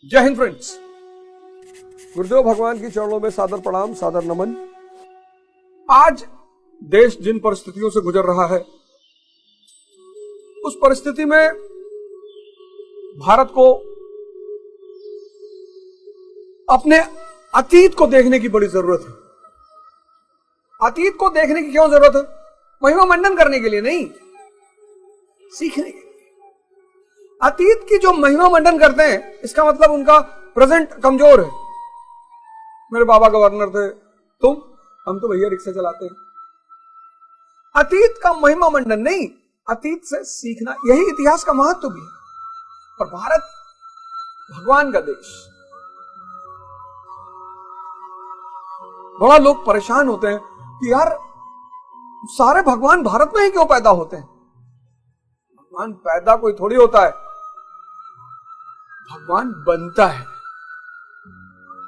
जय हिंद फ्रेंड्स। गुरुदेव भगवान की चरणों में सादर प्रणाम, सादर नमन। आज देश जिन परिस्थितियों से गुजर रहा है, उस परिस्थिति में भारत को अपने अतीत को देखने की बड़ी जरूरत है। अतीत को देखने की क्यों जरूरत है? महिमा मंडन करने के लिए नहीं, सीखने के लिए। अतीत की जो महिमा मंडन करते हैं, इसका मतलब उनका प्रेजेंट कमजोर है। मेरे बाबा गवर्नर थे, हम तो भैया रिक्शा चलाते हैं। अतीत का महिमा मंडन नहीं, अतीत से सीखना, यही इतिहास का महत्व भी है। और भारत भगवान का देश। बड़ा लोग परेशान होते हैं कि यार सारे भगवान भारत में ही क्यों पैदा होते हैं? भगवान पैदा कोई थोड़ी होता है, भगवान बनता है।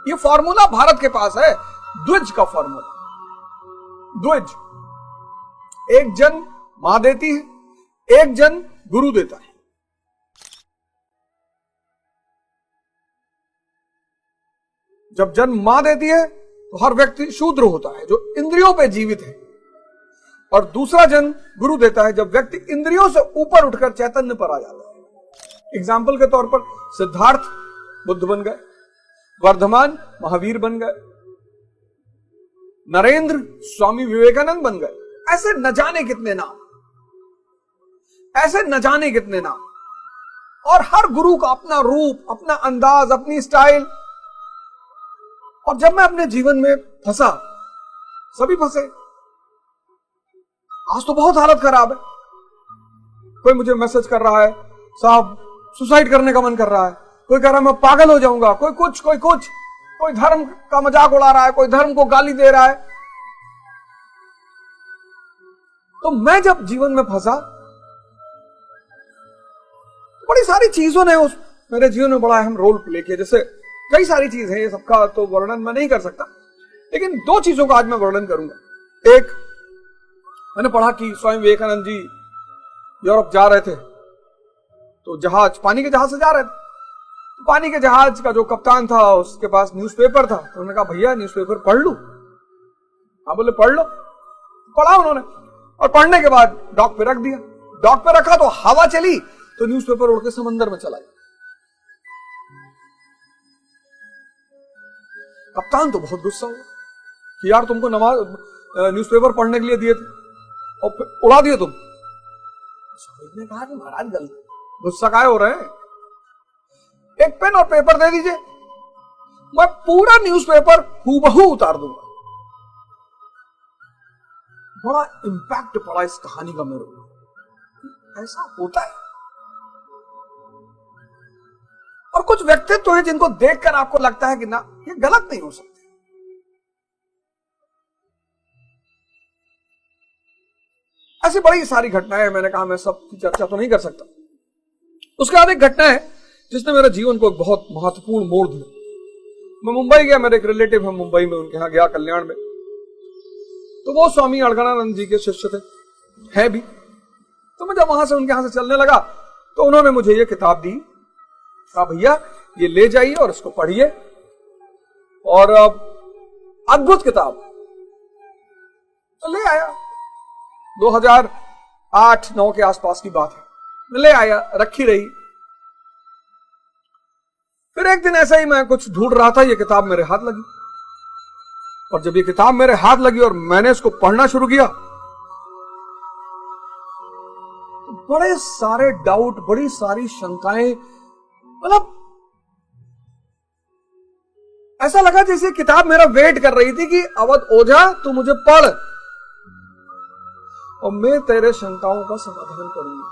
ये फॉर्मूला भारत के पास है, द्विज का फॉर्मूला। द्विज, एक जन्म मां देती है, एक जन्म गुरु देता है। जब जन्म मां देती है तो हर व्यक्ति शूद्र होता है, जो इंद्रियों पे जीवित है। और दूसरा जन्म गुरु देता है, जब व्यक्ति इंद्रियों से ऊपर उठकर चैतन्य पर आ जाता है। एग्जाम्पल के तौर पर सिद्धार्थ बुद्ध बन गए, वर्धमान महावीर बन गए, नरेंद्र स्वामी विवेकानंद बन गए। ऐसे न जाने कितने नाम, ऐसे न जाने कितने नाम। और हर गुरु का अपना रूप, अपना अंदाज, अपनी स्टाइल। और जब मैं अपने जीवन में फंसा, सभी फंसे। आज तो बहुत हालत खराब है। कोई मुझे मैसेज कर रहा है, साहब सुसाइड करने का मन कर रहा है। कोई कह रहा है मैं पागल हो जाऊंगा। कोई कुछ, कोई धर्म का मजाक उड़ा रहा है, कोई धर्म को गाली दे रहा है। तो मैं जब जीवन में फंसा, बड़ी सारी चीजों ने उस मेरे जीवन में बड़ा अहम रोल प्ले किया। जैसे कई सारी चीजें हैं, ये सबका तो वर्णन मैं नहीं कर सकता, लेकिन दो चीजों का आज मैं वर्णन करूंगा। एक, मैंने पढ़ा कि स्वामी विवेकानंद जी यूरोप जा रहे थे, तो जहाज, पानी के जहाज से जा रहे थे। तो पानी के जहाज का जो कप्तान था, उसके पास न्यूज़पेपर था। तो उन्होंने कहा भैया न्यूज़पेपर पढ़ लूं? हाँ, बोले पढ़ लो। पढ़ा उन्होंने, और पढ़ने के बाद डॉक पे रख दिया। डॉक पे रखा तो हवा चली, तो न्यूज़पेपर उड़ के समंदर में चला गया। कप्तान तो बहुत गुस्सा हुआ कि यार तुमको न्यूज़पेपर पढ़ने के लिए दिए थे और उड़ा दिए तुम। ने कहा कि महाराज गलती, गुस्सा काहे हो रहे हैं? एक पेन और पेपर दे दीजिए, मैं पूरा न्यूज़पेपर हूबहू उतार दूंगा। बड़ा इंपैक्ट पड़ा इस कहानी का मेरे को। ऐसा होता है। और कुछ व्यक्तित्व हैं जिनको देखकर आपको लगता है कि ना, ये गलत नहीं हो सकते। ऐसी बड़ी सारी घटनाएं, मैंने कहा मैं सब की चर्चा तो नहीं कर सकता। उसके बाद एक घटना है जिसने मेरे जीवन को एक बहुत महत्वपूर्ण मोड़ दिया। मैं मुंबई गया, मेरे एक रिलेटिव है मुंबई में, उनके यहां गया कल्याण में। तो वो स्वामी अड़गड़ानंद जी के शिष्य थे, है भी। तो मैं जब वहां से उनके यहां से चलने लगा, तो उन्होंने मुझे ये किताब दी। कहा भैया ये ले जाइए और इसको पढ़िए, और अद्भुत किताब। तो ले आया, 2008-9 के आसपास की बात है। मैं ले आया, रखी रही। फिर एक दिन ऐसा ही मैं कुछ ढूंढ रहा था, ये किताब मेरे हाथ लगी। और जब ये किताब मेरे हाथ लगी और मैंने इसको पढ़ना शुरू किया, तो बड़े सारे डाउट, बड़ी सारी शंकाएं, मतलब ऐसा लगा जैसे किताब मेरा वेट कर रही थी कि अवध ओझा तू मुझे पढ़ और मैं तेरे शंकाओं का समाधान करूंगी।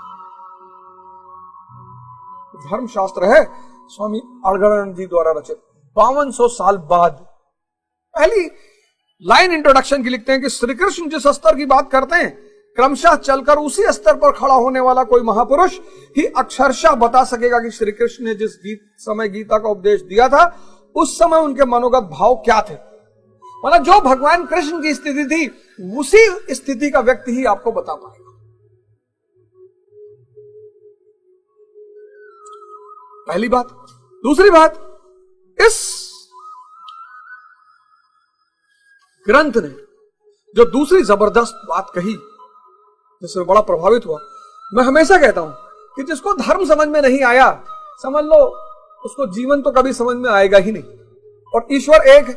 धर्मशास्त्र है स्वामी अड़गड़ानंद जी द्वारा रचित, 5200 साल बाद। पहली लाइन इंट्रोडक्शन की लिखते हैं कि श्री कृष्ण जिस स्तर की बात करते हैं, क्रमशः चलकर उसी स्तर पर खड़ा होने वाला कोई महापुरुष ही अक्षरशः बता सकेगा कि श्री कृष्ण ने जिस समय गीता का उपदेश दिया था, उस समय उनके मनोगत भाव क्या थे। मतलब जो भगवान कृष्ण की स्थिति थी, उसी स्थिति का व्यक्ति ही आपको बता पाएगा। पहली बात। दूसरी बात, इस ग्रंथ ने जो दूसरी जबरदस्त बात कही जिससे बड़ा प्रभावित हुआ, मैं हमेशा कहता हूं कि जिसको धर्म समझ में नहीं आया, समझ लो उसको जीवन तो कभी समझ में आएगा ही नहीं। और ईश्वर एक है।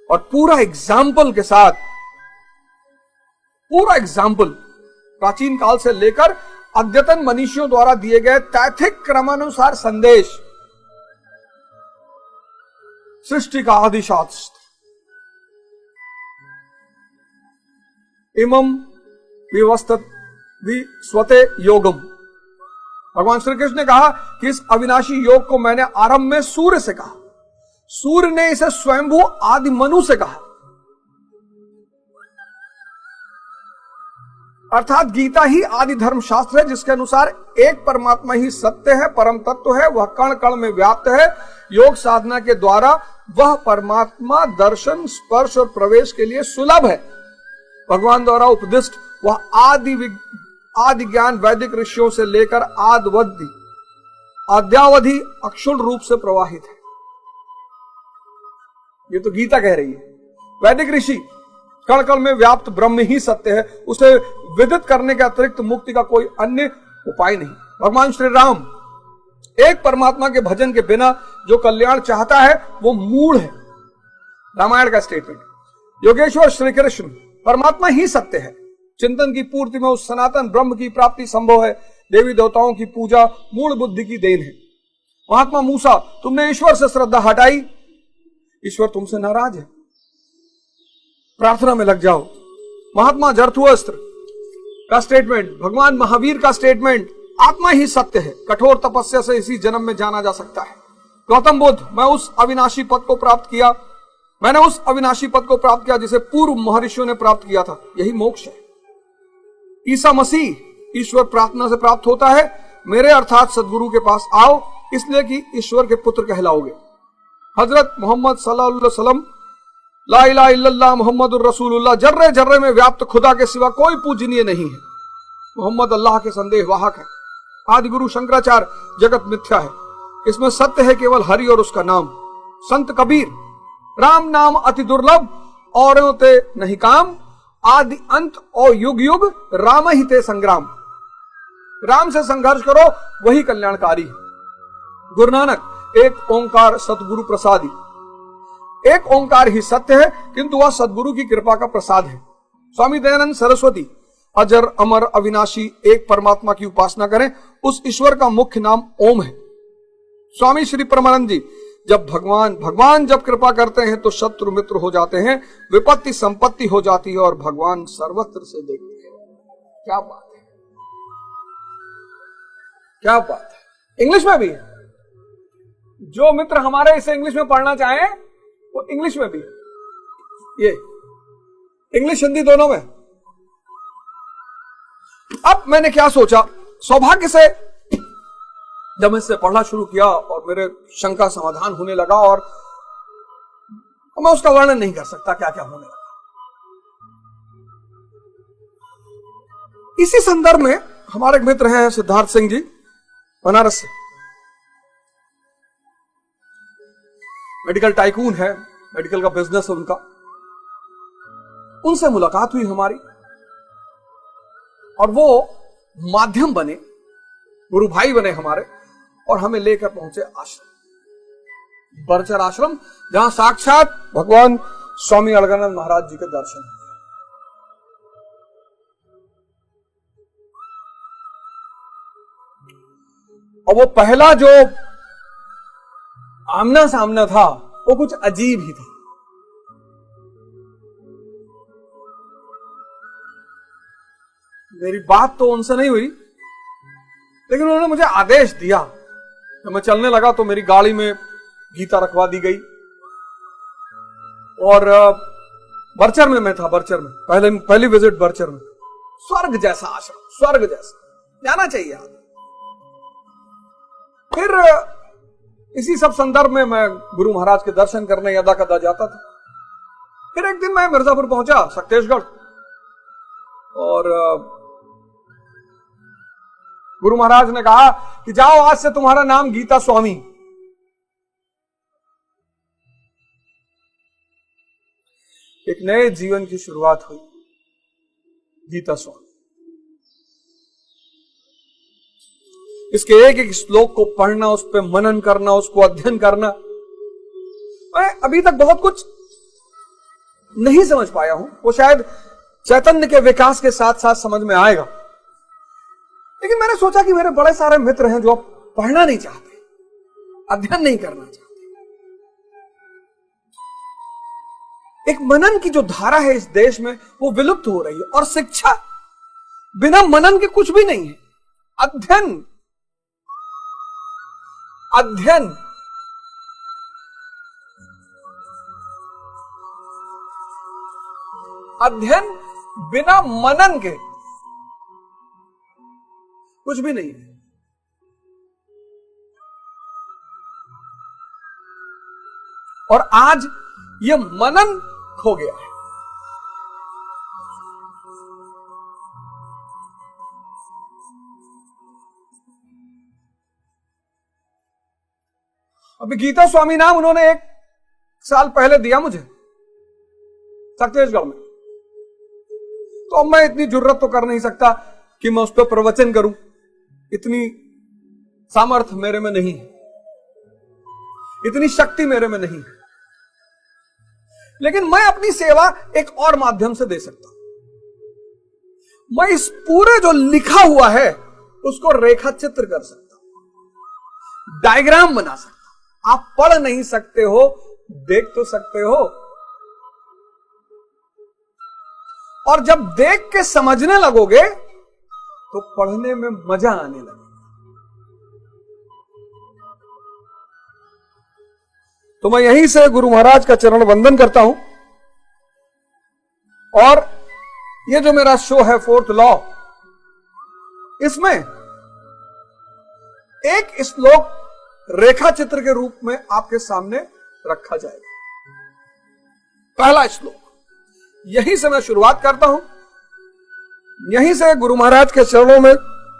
और पूरा एग्जाम्पल के साथ, पूरा एग्जाम्पल प्राचीन काल से लेकर अद्यतन मनीषियों द्वारा दिए गए तैथिक क्रमानुसार संदेश, सृष्टि का आदि शास्त्र, इमम विस्वते योगम। भगवान श्री कृष्ण ने कहा कि इस अविनाशी योग को मैंने आरंभ में सूर्य से कहा, सूर्य ने इसे स्वयंभू आदि मनु से कहा। अर्थात गीता ही आदि धर्म शास्त्र है जिसके अनुसार एक परमात्मा ही सत्य है, परम तत्व है, वह कण कण में व्याप्त है। योग साधना के द्वारा वह परमात्मा दर्शन, स्पर्श और प्रवेश के लिए सुलभ है। भगवान द्वारा उपदिष्ट वह आदि ज्ञान वैदिक ऋषियों से लेकर आद्यावधि अक्षुण रूप से प्रवाहित है। ये तो गीता कह रही है। वैदिक ऋषि कण कण में व्याप्त ब्रह्म ही सत्य है, उसे विदित करने के अतिरिक्त मुक्ति का कोई अन्य उपाय नहीं। भगवान श्री राम एक परमात्मा के भजन के बिना जो कल्याण चाहता है वो मूढ़ है। रामायण का स्टेटमेंट। योगेश्वर श्री कृष्ण परमात्मा ही सत्य है। चिंतन की पूर्ति में उस सनातन ब्रह्म की प्राप्ति संभव है। देवी देवताओं की पूजा मूढ़ बुद्धि की देन है। महात्मा मूसा, तुमने ईश्वर से श्रद्धा हटाई, ईश्वर तुमसे नाराज है, प्रार्थना में लग जाओ। महात्मा जरथुअस्त्र का स्टेटमेंट, भगवान महावीर का स्टेटमेंट, आत्मा ही सत्य है, कठोर तपस्या से इसी जन्म में जाना जा सकता है। गौतम बुद्ध, मैंने उस अविनाशी पद को प्राप्त किया जिसे पूर्व महर्षियों ने प्राप्त किया था, यही मोक्ष है। ईसा मसीह, ईश्वर प्रार्थना से प्राप्त होता है, मेरे अर्थात सदगुरु के पास आओ, इसलिए कि ईश्वर के पुत्र कहलाओगे। हजरत मोहम्मद सल्लल्लाहु अलैहि वसल्लम, ला इलाहा इल्लल्लाह मुहम्मदुर रसूलुल्लाह, जर्रे जर्रे में व्याप्त खुदा के सिवा कोई पूजनीय नहीं है। मोहम्मद अल्लाह के संदेश वाहक है। आदि गुरु शंकराचार्य, जगत मिथ्या है, इसमें सत्य है केवल हरि और उसका नाम। संत कबीर, राम नाम अति दुर्लभ और ते नहीं काम, आदि अंत और युग युग राम ही ते संग्राम। राम से संघर्ष करो, वही कल्याणकारी है। गुरु नानक, एक ओंकार सतगुरु प्रसादी, एक ओंकार ही सत्य है किंतु वह सदगुरु की कृपा का प्रसाद है। स्वामी दयानंद सरस्वती, अजर अमर अविनाशी एक परमात्मा की उपासना करें, उस ईश्वर का मुख्य नाम ओम है। स्वामी श्री परमानंद जी, जब भगवान जब कृपा करते हैं तो शत्रु मित्र हो जाते हैं, विपत्ति संपत्ति हो जाती है और भगवान सर्वत्र से देखते हैं। क्या बात है, क्या बात है। इंग्लिश में भी है। जो मित्र हमारे इसे इंग्लिश में पढ़ना चाहें वो इंग्लिश में भी है। ये इंग्लिश हिंदी दोनों में। अब मैंने क्या सोचा, सौभाग्य से जब मैं इससे पढ़ना शुरू किया और मेरे शंका समाधान होने लगा, और मैं उसका वर्णन नहीं कर सकता क्या क्या होने लगा। इसी संदर्भ में हमारे एक मित्र हैं सिद्धार्थ सिंह जी, बनारस से, मेडिकल टाइकून है, मेडिकल का बिजनेस है उनका। उनसे मुलाकात हुई हमारी और वो माध्यम बने, गुरु भाई बने हमारे, और हमें लेकर पहुंचे आश्रम, बरचर आश्रम, जहां साक्षात भगवान स्वामी अलगानंद महाराज जी के दर्शन हुए। और वो पहला जो आमना सामना था वो कुछ अजीब ही था। मेरी बात तो उनसे नहीं हुई, लेकिन उन्होंने मुझे आदेश दिया। जब मैं चलने लगा तो मेरी गाड़ी में गीता रखवा दी गई, और बरचर में मैं था, बरचर में पहली विजिट बरचर में। स्वर्ग जैसा आश्रम, स्वर्ग जैसा, जाना चाहिए आदमी। फिर इसी सब संदर्भ में मैं गुरु महाराज के दर्शन करने यदा कदा जाता था। फिर एक दिन मैं मिर्जापुर पहुंचा, शक्तेशगढ़, और गुरु महाराज ने कहा कि जाओ, आज से तुम्हारा नाम गीता स्वामी। एक नए जीवन की शुरुआत हुई। गीता स्वामी, इसके एक एक श्लोक को पढ़ना, उस पर मनन करना, उसको अध्ययन करना। मैं अभी तक बहुत कुछ नहीं समझ पाया हूं, वो शायद चैतन्य के विकास के साथ साथ समझ में आएगा। लेकिन मैंने सोचा कि मेरे बड़े सारे मित्र हैं जो अब पढ़ना नहीं चाहते, अध्ययन नहीं करना चाहते। एक मनन की जो धारा है इस देश में वो विलुप्त हो रही है, और शिक्षा बिना मनन के कुछ भी नहीं है। अध्ययन अध्ययन अध्ययन बिना मनन के कुछ भी नहीं है। और आज ये मनन खो गया है। अभी गीता स्वामी नाम उन्होंने 1 साल पहले दिया मुझे छत्तीसगढ़ में, तो अब मैं इतनी जुर्रत तो कर नहीं सकता कि मैं उस पर प्रवचन करूं, इतनी सामर्थ्य मेरे में नहीं है, इतनी शक्ति मेरे में नहीं है। लेकिन मैं अपनी सेवा एक और माध्यम से दे सकता हूं। मैं इस पूरे जो लिखा हुआ है उसको रेखा चित्र कर सकता हूं, डायग्राम बना सकता हूं। आप पढ़ नहीं सकते हो, देख तो सकते हो। और जब देख के समझने लगोगे तो पढ़ने में मजा आने लगेगा। तो मैं यहीं से गुरु महाराज का चरण वंदन करता हूं। और ये जो मेरा शो है 4th लॉ, इसमें एक श्लोक रेखा चित्र के रूप में आपके सामने रखा जाएगा। पहला श्लोक, यहीं से मैं शुरुआत करता हूं, यहीं से गुरु महाराज के चरणों में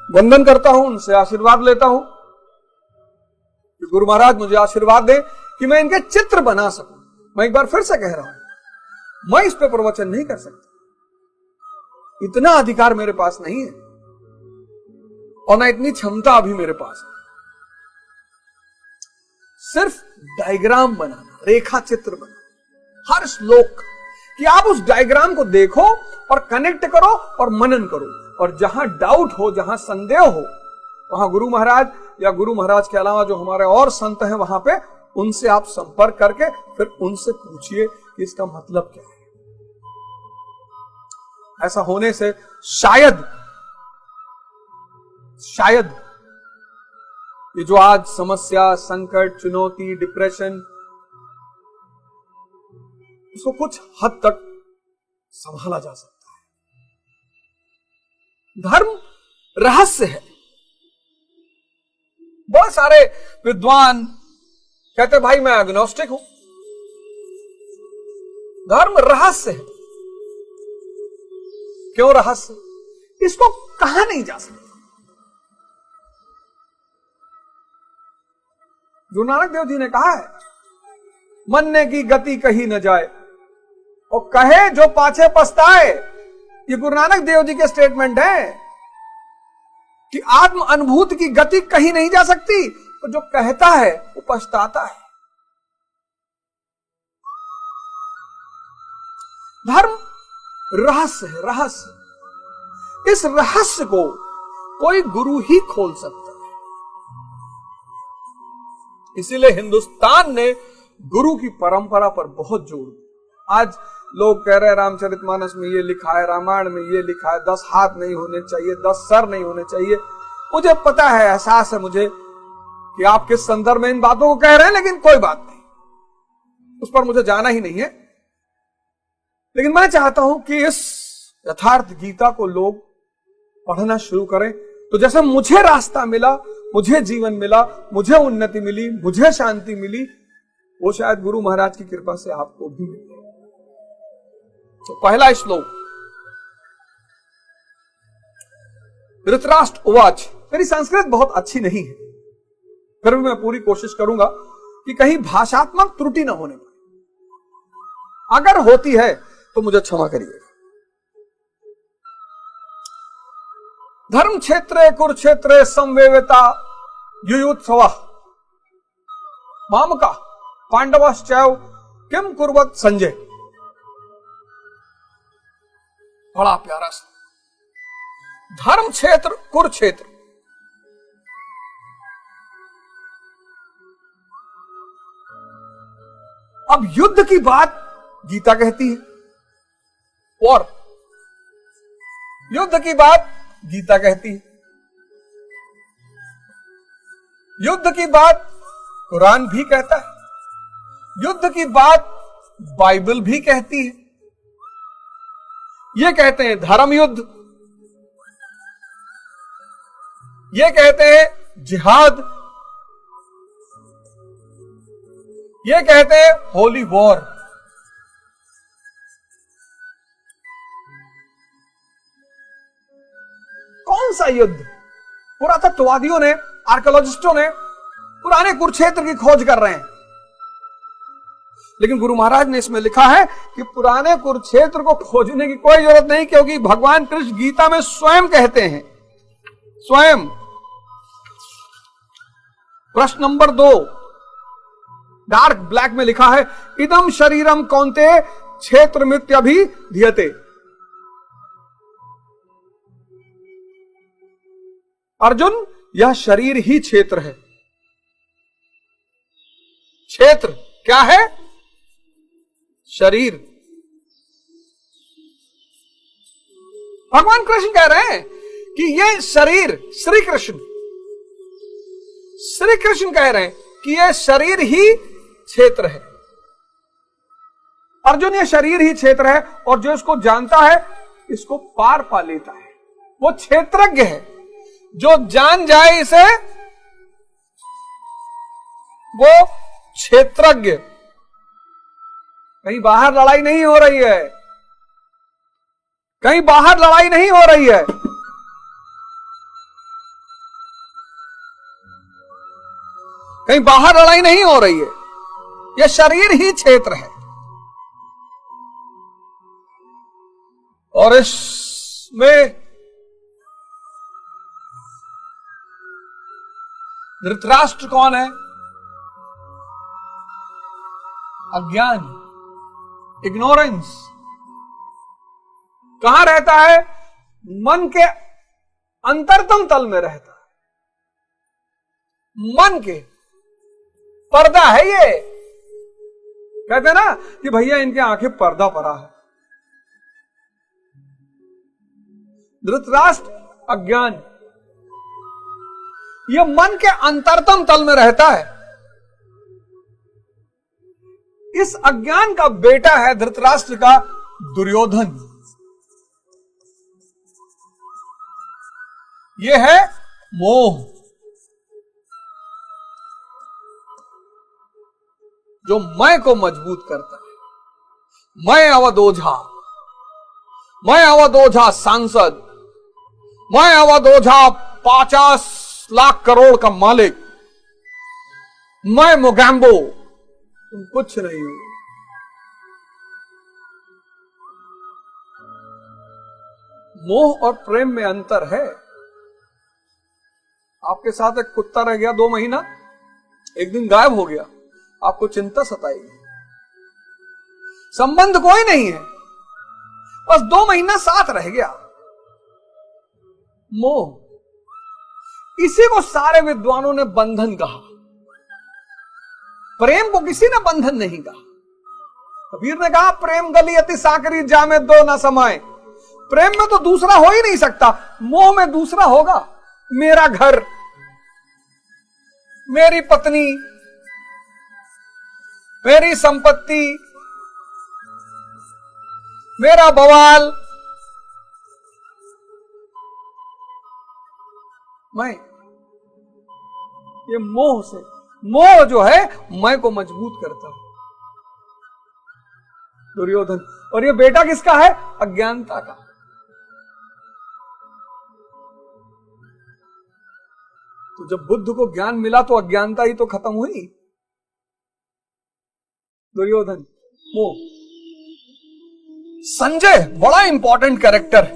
वंदन करता हूं, उनसे आशीर्वाद लेता हूं कि गुरु महाराज मुझे आशीर्वाद दें कि मैं इनके चित्र बना सकूं। मैं एक बार फिर से कह रहा हूं, मैं इस पे प्रवचन नहीं कर सकता, इतना अधिकार मेरे पास नहीं है और ना इतनी क्षमता अभी मेरे पास है। सिर्फ डायग्राम बनाना, रेखा चित्र बनाना हर श्लोक, कि आप उस डायग्राम को देखो और कनेक्ट करो और मनन करो। और जहां डाउट हो, जहां संदेह हो, वहां गुरु महाराज या गुरु महाराज के अलावा जो हमारे और संत हैं वहां पे, उनसे आप संपर्क करके फिर उनसे पूछिए कि इसका मतलब क्या है। ऐसा होने से शायद ये जो आज समस्या, संकट, चुनौती, डिप्रेशन, इसको कुछ हद तक संभाला जा सकता है। धर्म रहस्य है। बहुत सारे विद्वान कहते भाई मैं एग्नोस्टिक हूं। धर्म रहस्य है। क्यों रहस्य? इसको कहा नहीं जा सकता। गुरु नानक देव जी ने कहा है, मरने की गति कही न जाए और कहे जो पाछे पछताए। ये गुरु नानक देव जी के स्टेटमेंट है कि आत्म अनुभूति की गति कहीं नहीं जा सकती, तो जो कहता है वो पछताता है। धर्म रहस्य है, रहस्य। इस रहस्य को कोई गुरु ही खोल सकता है। इसीलिए हिंदुस्तान ने गुरु की परंपरा पर बहुत जोर दिया। आज लोग कह रहे हैं रामचरितमानस में ये लिखा है, रामायण में ये लिखा है, 10 हाथ नहीं होने चाहिए, 10 सर नहीं होने चाहिए। मुझे पता है, एहसास है मुझे कि आप किस संदर्भ में इन बातों को कह रहे हैं, लेकिन कोई बात नहीं, उस पर मुझे जाना ही नहीं है। लेकिन मैं चाहता हूं कि इस यथार्थ गीता को लोग पढ़ना शुरू करें, तो जैसे मुझे रास्ता मिला, मुझे जीवन मिला, मुझे उन्नति मिली, मुझे शांति मिली, वो शायद गुरु महाराज की कृपा से आपको भी मिले। तो पहला श्लोक, धृतराष्ट्र उवाच। मेरी संस्कृत बहुत अच्छी नहीं है, फिर भी मैं पूरी कोशिश करूंगा कि कहीं भाषात्मक त्रुटि न होने पाए। अगर होती है तो मुझे क्षमा करिए। धर्म क्षेत्रे कुरुक्षेत्रे संवेविता युयुत्सव मामका पांडवश्चैव किम कुर्वत संजय। बड़ा प्यारा सा धर्म क्षेत्र कुरुक्षेत्र। अब युद्ध की बात गीता कहती है और युद्ध की बात गीता कहती है, युद्ध की बात कुरान भी कहता है, युद्ध की बात बाइबल भी कहती है। ये कहते हैं धर्म युद्ध, ये कहते हैं जिहाद, ये कहते हैं होली वॉर। कौन सा युद्ध? पुरातत्ववादियों ने, आर्कियोलॉजिस्टों ने पुराने कुरुक्षेत्र की खोज कर रहे हैं, लेकिन गुरु महाराज ने इसमें लिखा है कि पुराने कुरुक्षेत्र को खोजने की कोई जरूरत नहीं, क्योंकि भगवान कृष्ण गीता में स्वयं कहते हैं, स्वयं। प्रश्न नंबर 2 डार्क ब्लैक में लिखा है, इदम शरीरम कौन्ते क्षेत्र मित्यभिधीयते। अर्जुन, यह शरीर ही क्षेत्र है। क्षेत्र क्या है? शरीर। भगवान कृष्ण कह रहे हैं कि यह शरीर, श्री कृष्ण कह रहे हैं कि यह शरीर ही क्षेत्र है। अर्जुन, यह शरीर ही क्षेत्र है और जो इसको जानता है इसको पार पा लेता है, वो क्षेत्रज्ञ है। जो जान जाए इसे वो क्षेत्रज्ञ। कहीं बाहर लड़ाई नहीं हो रही है, कहीं बाहर लड़ाई नहीं हो रही है। कहीं बाहर लड़ाई नहीं हो रही है, यह शरीर ही क्षेत्र है। और इसमें धृतराष्ट्र कौन है? अज्ञान, इग्नोरेंस। कहां रहता है? मन के अंतरतम तल में रहता है। मन के पर्दा है ये। कहते हैं ना कि भैया इनके आंखें पर्दा पड़ा है। धृतराष्ट्र अज्ञान, ये मन के अंतरतम तल में रहता है। इस अज्ञान का बेटा है धृतराष्ट्र का दुर्योधन। यह है मोह, जो मैं को मजबूत करता है। मैं अवधोझा, मैं अवधोझा सांसद, मैं अवधोझा 50 लाख करोड़ का मालिक, मैं मोगैम्बो, तुम कुछ नहीं हो। मोह और प्रेम में अंतर है। आपके साथ एक कुत्ता रह गया 2 महीना, एक दिन गायब हो गया, आपको चिंता सताएगी। संबंध कोई नहीं है, बस 2 महीना साथ रह गया। मोह, इसी को सारे विद्वानों ने बंधन कहा। प्रेम को किसी ने बंधन नहीं कहा। कबीर ने कहा, प्रेम गली अति साकरी जामे दो ना समाए। प्रेम में तो दूसरा हो ही नहीं सकता, मोह में दूसरा होगा। मेरा घर, मेरी पत्नी, मेरी संपत्ति, मेरा बवाल, मैं। ये मोह से, मोह जो है मैं को मजबूत करता है दुर्योधन। और ये बेटा किसका है? अज्ञानता का। तो जब बुद्ध को ज्ञान मिला तो अज्ञानता ही तो खत्म हुई। दुर्योधन, मोह। संजय बड़ा इंपॉर्टेंट कैरेक्टर है।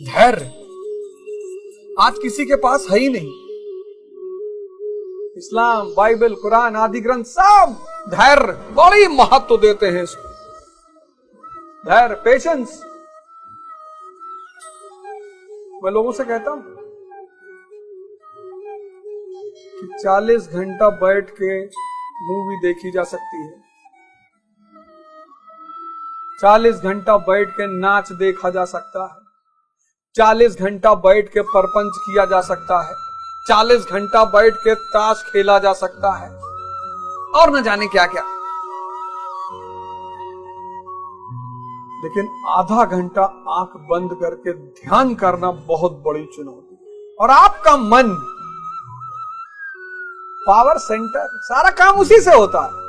धैर्य आज किसी के पास है ही नहीं। इस्लाम, बाइबल, कुरान आदि ग्रंथ सब धैर्य बड़ी महत्व देते हैं इसको। धैर्य, पेशेंस। मैं लोगों से कहता हूं कि 40 घंटा बैठ के मूवी देखी जा सकती है, 40 घंटा बैठ के नाच देखा जा सकता है, 40 घंटा बैठ के परपंच किया जा सकता है, 40 घंटा बैठ के ताश खेला जा सकता है और न जाने क्या क्या, लेकिन आधा घंटा आंख बंद करके ध्यान करना बहुत बड़ी चुनौती है। और आपका मन पावर सेंटर, सारा काम उसी से होता है।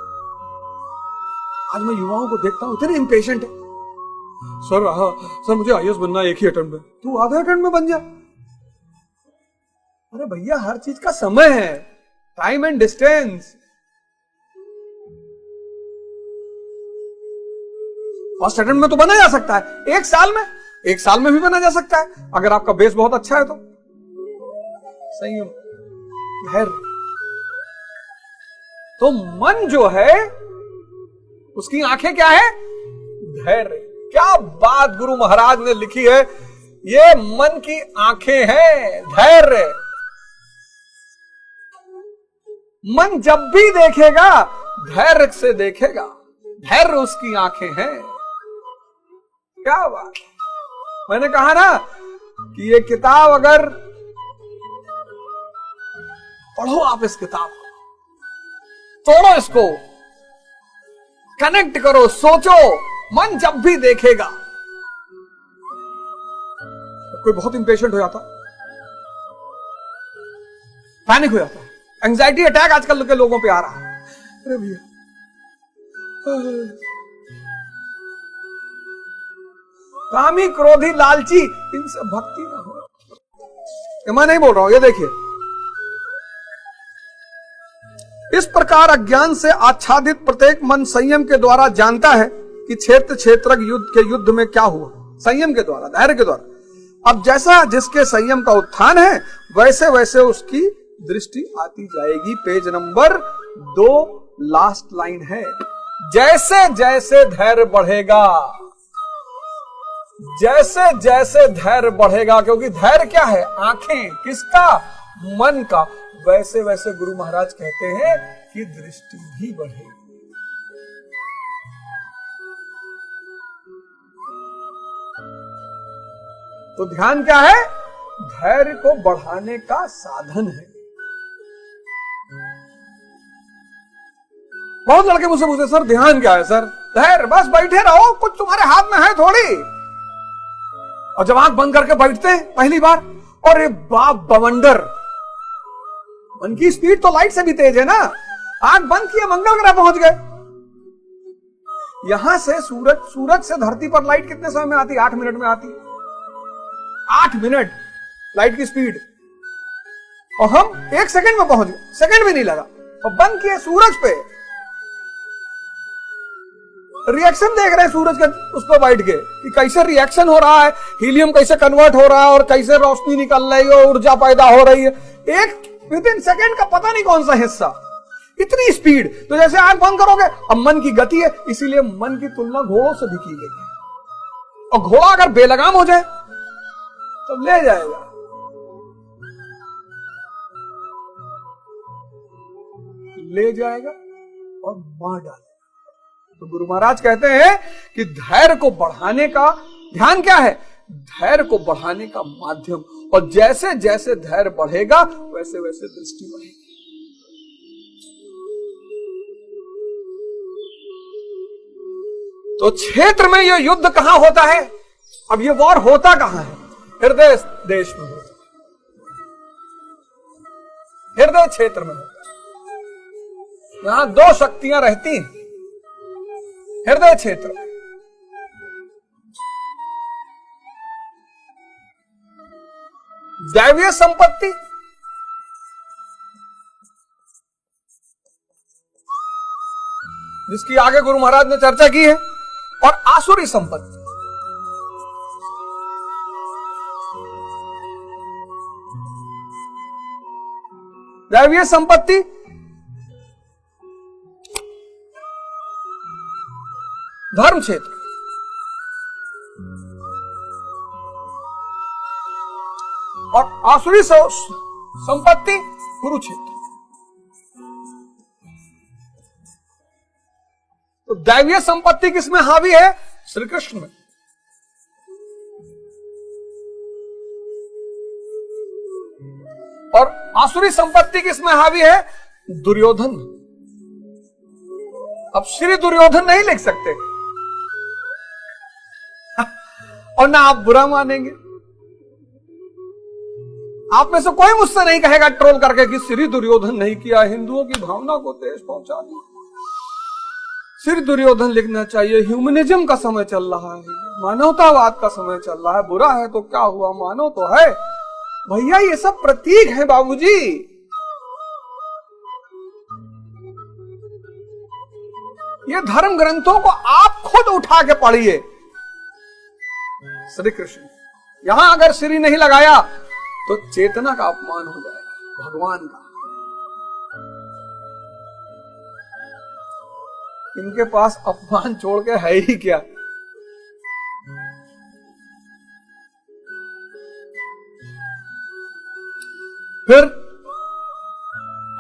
आज मैं युवाओं को देखता हूं इतने इम्पेशेंट है। सर मुझे आईएएस बनना है एक ही अटेम्प्ट में। तू आधे अटेम्प्ट में बन जा। अरे भैया, हर चीज का समय है, time and distance. First attempt में तो बना जा सकता है, एक साल में भी बना जा सकता है अगर आपका बेस बहुत अच्छा है तो। संयम, धैर्य। तो मन जो है उसकी आंखें क्या है? धैर्य। क्या बात गुरु महाराज ने लिखी है, ये मन की आंखें हैं, धैर्य। मन जब भी देखेगा धैर्य से देखेगा, धैर्य उसकी आंखें हैं। क्या बात। मैंने कहा ना कि ये किताब अगर पढ़ो, आप इस किताब को तोड़ो, इसको कनेक्ट करो, सोचो। मन जब भी देखेगा, कोई बहुत इंपेशेंट हो जाता, पैनिक हो जाता, एंजाइटी अटैक आजकल के लोगों पे आ रहा है। अरे भैया, कामी, क्रोधी, लालची, इनसे भक्ति ना हो। मैं नहीं बोल रहा हूं, ये देखिए, इस प्रकार अज्ञान से आच्छादित प्रत्येक मन संयम के द्वारा जानता है कि क्षेत्र क्षेत्रक युद्ध के युद्ध में क्या हुआ। संयम के द्वारा, धैर्य के द्वारा। अब जैसा जिसके संयम का उत्थान है, वैसे वैसे उसकी दृष्टि आती जाएगी। पेज नंबर 2 लास्ट लाइन है। जैसे जैसे धैर्य बढ़ेगा, जैसे जैसे धैर्य बढ़ेगा, क्योंकि धैर्य क्या है? आंखें किसका? मन का। वैसे वैसे गुरु महाराज कहते हैं कि दृष्टि भी बढ़ेगी। तो ध्यान क्या है? धैर्य को बढ़ाने का साधन है। बहुत लड़के मुझसे पूछते, सर ध्यान क्या है? सर धैर्य, बस बैठे रहो, कुछ तुम्हारे हाथ में है थोड़ी। और जब आंख बंद करके बैठते हैं पहली बार, और बाप बवंडर, मन की स्पीड तो लाइट से भी तेज है ना। आंख बंद किए, मंगल ग्रह पहुंच गए। यहां से सूरज से धरती पर लाइट कितने समय में आती? 8 मिनट में आती। 8 मिनट लाइट की स्पीड, और हम 1 सेकंड में पहुंच गए, सेकंड भी नहीं लगा। और बंद किए सूरज पे, रिएक्शन देख रहे हैं सूरज के उस पर बैठ के कि कैसे रिएक्शन हो रहा है, हीलियम कैसे कन्वर्ट हो रहा है, और कैसे रोशनी निकल रही है, ऊर्जा पैदा हो रही है। एक विदिन सेकंड का पता नहीं कौन सा हिस्सा, इतनी स्पीड। तो जैसे आंख बंद करोगे, अब मन की गति है, इसीलिए मन की तुलना घोड़ों से भी की गई है। और घोड़ा अगर बेलगाम हो जाए तो ले जाएगा। ले जाएगा और मार डालेगा। तो गुरु महाराज कहते हैं कि धैर्य को बढ़ाने का ध्यान क्या है? धैर्य को बढ़ाने का माध्यम। और जैसे जैसे धैर्य बढ़ेगा, वैसे वैसे दृष्टि बढ़ेगी। तो क्षेत्र में यह युद्ध कहां होता है? अब यह वॉर होता कहां है? हृदय देश में होता है, हृदय क्षेत्र में होता है। यहां 2 शक्तियां रहती हैं हृदय क्षेत्र में। दैवीय संपत्ति, जिसकी आगे गुरु महाराज ने चर्चा की है, और आसुरी संपत्ति। दैवीय संपत्ति धर्म क्षेत्र और आसुरी संपत्ति कुरुक्षेत्र। तो दैवीय संपत्ति किसमें हावी है? श्री कृष्ण में। और आसुरी संपत्ति किसमें हावी है? दुर्योधन में। अब श्री दुर्योधन नहीं लिख सकते और ना आप बुरा मानेंगे। आप में से कोई मुझसे नहीं कहेगा ट्रोल करके कि श्री दुर्योधन नहीं किया, हिंदुओं की भावना को ठेस पहुंचा दी। श्री दुर्योधन लिखना चाहिए। ह्यूमनिज्म का समय चल रहा है, मानवतावाद का समय चल रहा है। बुरा है तो क्या हुआ, मानो तो है भैया। ये सब प्रतीक है बाबूजी। ये धर्म ग्रंथों को आप खुद उठा के पढ़िए। श्री कृष्ण यहां अगर श्री नहीं लगाया तो चेतना का अपमान हो जाएगा, भगवान का। इनके पास अपमान छोड़ के है ही क्या। फिर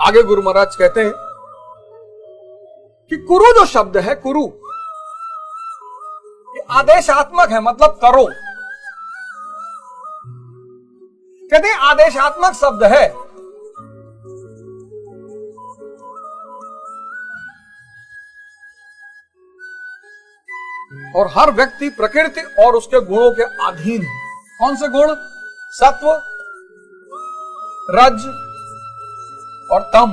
आगे गुरु महाराज कहते हैं कि कुरु जो शब्द है, कुरु ये आदेशात्मक है, मतलब करो। कहते हैं आदेशात्मक शब्द है। और हर व्यक्ति प्रकृति और उसके गुणों के अधीन है। कौन से गुण? सत्व, रज और तम।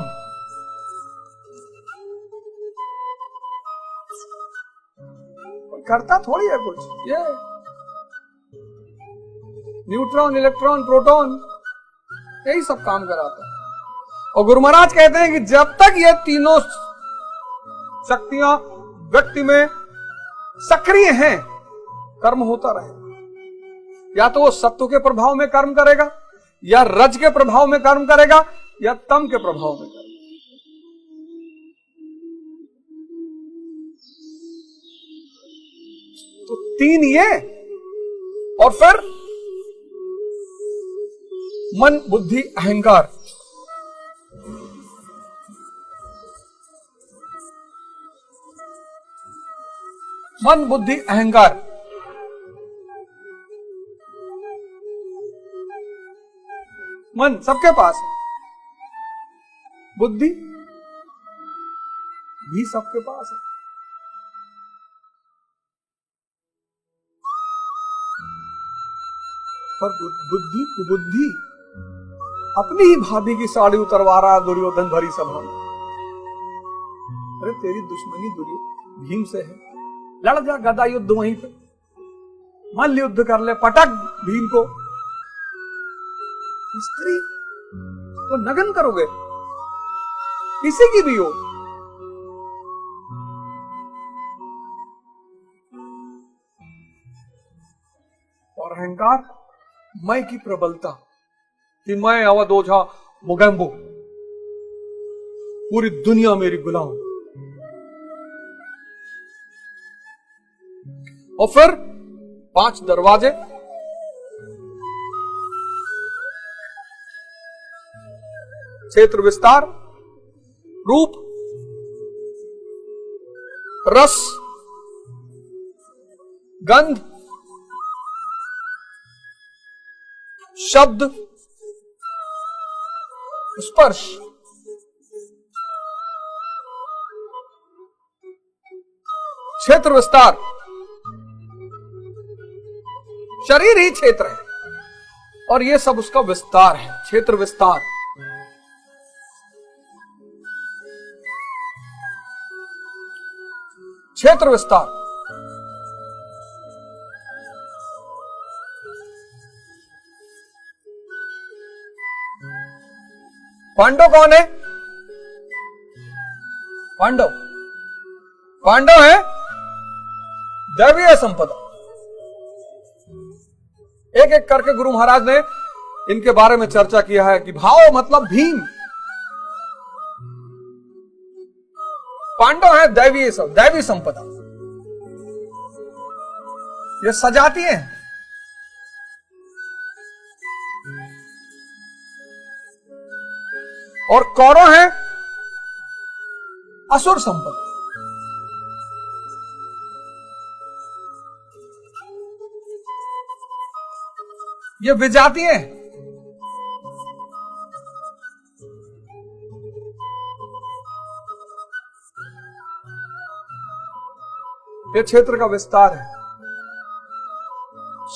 करता थोड़ी है कुछ, ये न्यूट्रॉन, इलेक्ट्रॉन, प्रोटॉन यही सब काम कराता है। और गुरु महाराज कहते हैं कि जब तक ये तीनों शक्तियां व्यक्ति में सक्रिय हैं, कर्म होता रहेगा। या तो वो सत्व के प्रभाव में कर्म करेगा, या रज के प्रभाव में कर्म करेगा, या तम के प्रभाव में करेगा। तो तीन ये, और फिर मन, बुद्धि, अहंकार। मन, बुद्धि, अहंकार। मन सबके पास है, बुद्धि भी सबके पास है। पर बुद्धि कुबुद्धि अपनी ही भाभी की साड़ी उतरवा रहा दुर्योधन भरी सभा में। अरे तेरी दुश्मनी भीम से है, लड़ जा गदा युद्ध वहीं पे, मल्ल युद्ध कर ले, पटक भीम को। स्त्री तो नगन करोगे, किसी की भी हो। और अहंकार, मैं की प्रबलता कि मैं अवध ओझा मोगैम्बो, पूरी दुनिया मेरी गुलाम। और फिर 5 दरवाजे, क्षेत्र विस्तार, रूप, रस, गंध, शब्द, स्पर्श। क्षेत्र विस्तार, शरीर ही क्षेत्र है और ये सब उसका विस्तार है। क्षेत्र विस्तार, क्षेत्र विस्तार। पांडव कौन है? पांडव है दैवीय संपदा। एक एक करके गुरु महाराज ने इनके बारे में चर्चा किया है कि भाव मतलब भीम। पांडव है दैवी संपदा, ये सजाती हैं। और कौरव है असुर संपदा। ये विजातीय हैं। ये क्षेत्र का विस्तार है,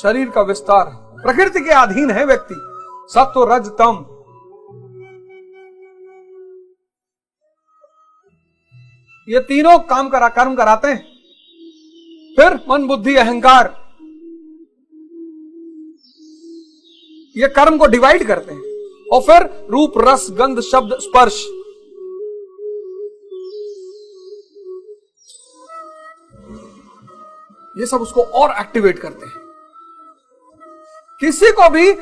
शरीर का विस्तार है, प्रकृति के अधीन है व्यक्ति। सत्व रज तम, ये तीनों कर्म कराते हैं। फिर मन बुद्धि अहंकार, ये कर्म को डिवाइड करते हैं। और फिर रूप रस गंध शब्द स्पर्श, ये सब उसको और एक्टिवेट करते हैं। किसी को भी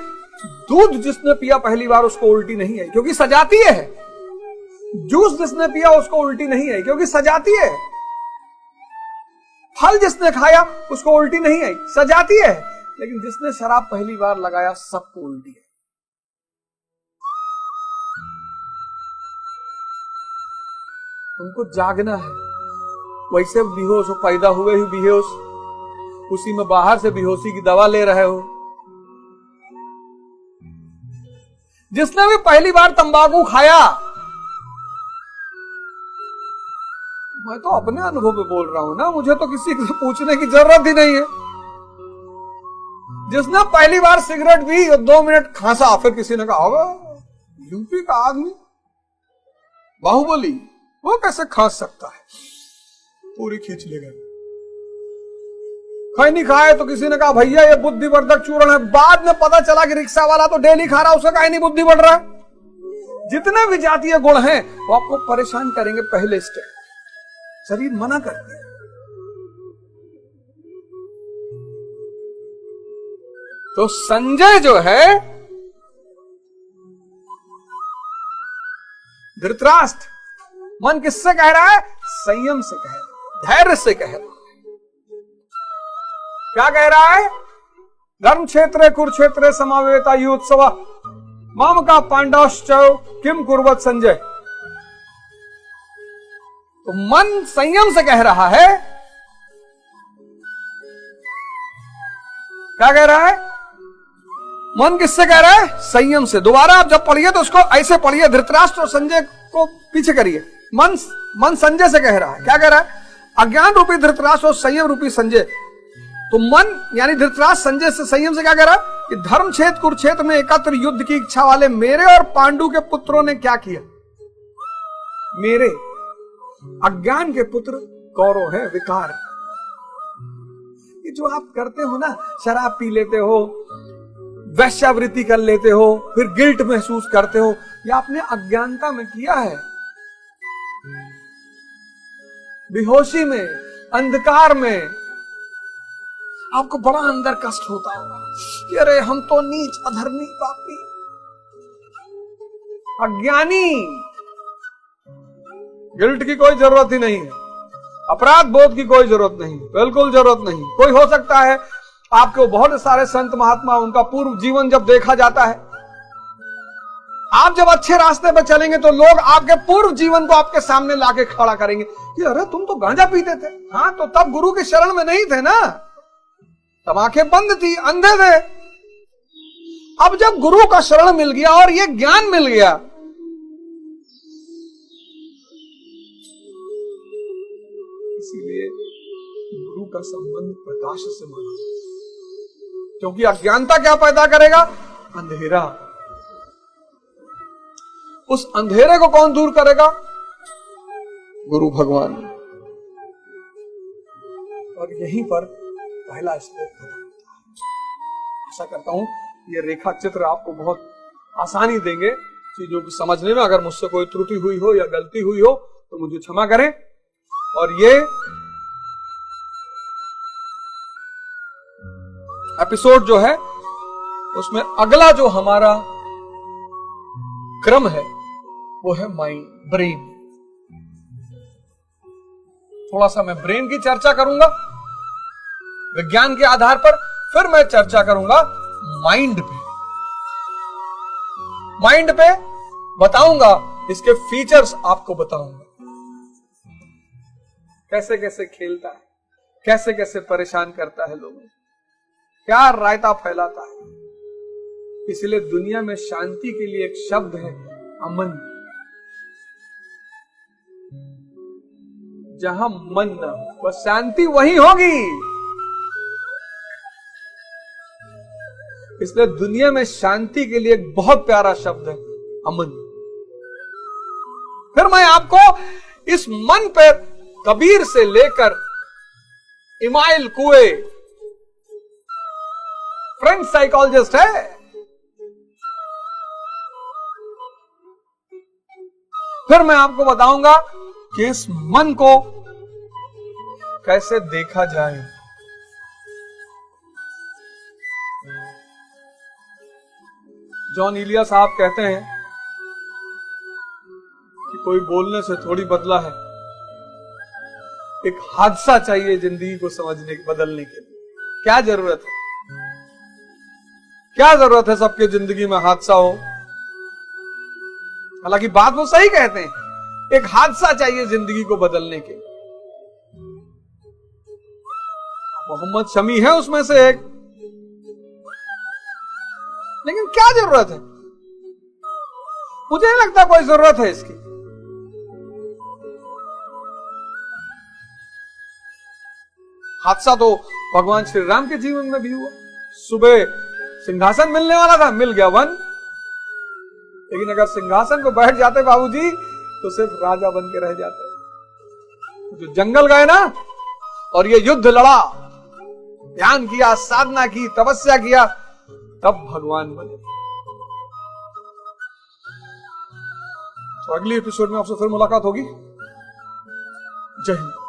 दूध जिसने पिया पहली बार उसको उल्टी नहीं आई क्योंकि सजाती है। जूस जिसने पिया उसको उल्टी नहीं आई क्योंकि सजाती है। फल जिसने खाया उसको उल्टी नहीं आई, सजाती है। लेकिन जिसने शराब पहली बार लगाया सबको उल्टी है। उनको जागना है। वैसे बेहोश हो, पैदा हुए ही बेहोश, उसी में बाहर से बेहोशी की दवा ले रहे हो। जिसने भी पहली बार तंबाकू खाया, मैं तो अपने अनुभव में बोल रहा हूं ना, मुझे तो किसी से पूछने की जरूरत ही नहीं है। जिसने पहली बार सिगरेट पी और 2 मिनट खांसा, फिर किसी ने कहा यूपी का आदमी बाहुबली, वो कैसे खांस सकता है, पूरी खींच लेगा। खैनी खाए तो किसी ने कहा भैया ये बुद्धिवर्धक चूर्ण है। बाद में पता चला कि रिक्शा वाला तो डेली खा रहा, उसका काहे नहीं बुद्धि बढ़ रहा है। जितने भी जातीय गुण हैं वो आपको परेशान करेंगे। पहले स्टेप शरीर मना करते हैं। तो संजय जो है, धृतराष्ट्र, मन किससे कह रहा है? संयम से कह रहा है, धैर्य से कह रहा है। क्या कह रहा है? धर्म क्षेत्रे कुरुक्षेत्रे समावेता युत्सव माम का पांडवश्च किम कुर्वत संजय। तो मन संयम से कह रहा है। क्या कह रहा है? मन किससे कह रहा है? संयम से। दोबारा आप जब पढ़िए तो उसको ऐसे पढ़िए, धृतराष्ट्र और संजय को पीछे करिए। मन संजय से कह रहा है। क्या कह रहा है? अज्ञान रूपी धृतराष्ट्र और संयम रूपी संजय। तो मन यानी धृतराष्ट्र संजय से, संयम से क्या कह रहा है कि धर्म क्षेत्र कुरुक्षेत्र में एकत्र युद्ध की इच्छा वाले मेरे और पांडु के पुत्रों ने क्या किया? मेरे अज्ञान के पुत्र कौरव है, विकार। ये जो आप करते हो ना, शराब पी लेते हो, वैश्यावृत्ति कर लेते हो, फिर गिल्ट महसूस करते हो, ये आपने अज्ञानता में किया है। बेहोशी में, अंधकार में आपको बड़ा अंदर कष्ट होता होगा कि अरे हम तो नीच, अधर्मी, पापी, अज्ञानी। गिल्ट की कोई जरूरत ही नहीं है, अपराध बोध की कोई जरूरत नहीं, बिल्कुल जरूरत नहीं। कोई हो सकता है आपको बहुत सारे संत महात्मा, उनका पूर्व जीवन जब देखा जाता है, आप जब अच्छे रास्ते पर चलेंगे तो लोग आपके पूर्व जीवन को आपके सामने लाके खड़ा करेंगे कि अरे तुम तो गांजा पीते थे। हाँ, तो तब गुरु के शरण में नहीं थे ना, तब आंखें बंद थी, अंधे थे। अब जब गुरु का शरण मिल गया और ये ज्ञान मिल गया, इसीलिए गुरु का संबंध प्रकाश से माना जाता है। क्योंकि अज्ञानता क्या पैदा करेगा? अंधेरा। उस अंधेरे को कौन दूर करेगा? गुरु भगवान। और यहीं पर पहला श्लोक खत्म होता है। आशा करता हूं ये रेखा चित्र आपको बहुत आसानी देंगे चीजों को समझने में। अगर मुझसे कोई त्रुटि हुई हो या गलती हुई हो तो मुझे क्षमा करें। और ये एपिसोड जो है उसमें अगला जो हमारा क्रम है वो है माइंड, ब्रेन। थोड़ा सा मैं ब्रेन की चर्चा करूंगा विज्ञान के आधार पर, फिर मैं चर्चा करूंगा माइंड पे। माइंड पे बताऊंगा, इसके फीचर्स आपको बताऊंगा, कैसे कैसे खेलता है, कैसे कैसे परेशान करता है लोगों, क्या रायता फैलाता है। इसलिए दुनिया में शांति के लिए एक शब्द है अमन। जहां मन न हो वह शांति वहीं होगी। इसलिए दुनिया में शांति के लिए एक बहुत प्यारा शब्द है अमन। फिर मैं आपको इस मन पे कबीर से लेकर इमाइल कुए, फ्रेंच साइकोलॉजिस्ट है, फिर मैं आपको बताऊंगा कि इस मन को कैसे देखा जाए। जॉन इलिया साहब कहते हैं कि कोई बोलने से थोड़ी बदला है, एक हादसा चाहिए जिंदगी को समझने, बदलने के लिए। क्या जरूरत है, क्या जरूरत है सबके जिंदगी में हादसा हो? हालांकि बात वो सही कहते हैं, एक हादसा चाहिए जिंदगी को बदलने के। मोहम्मद शमी है उसमें से एक, लेकिन क्या जरूरत है? मुझे नहीं लगता कोई जरूरत है इसकी। हादसा तो भगवान श्री राम के जीवन में भी हुआ। सुबह सिंहासन मिलने वाला था, मिल गया वन, लेकिन अगर सिंहासन को बैठ जाते बाबूजी तो सिर्फ राजा बन के रह जाते। जो जंगल गए ना और ये युद्ध लड़ा, ध्यान किया, साधना की, तपस्या किया, तब भगवान बने। तो अगली एपिसोड में आपसे फिर मुलाकात होगी। जय हिंद।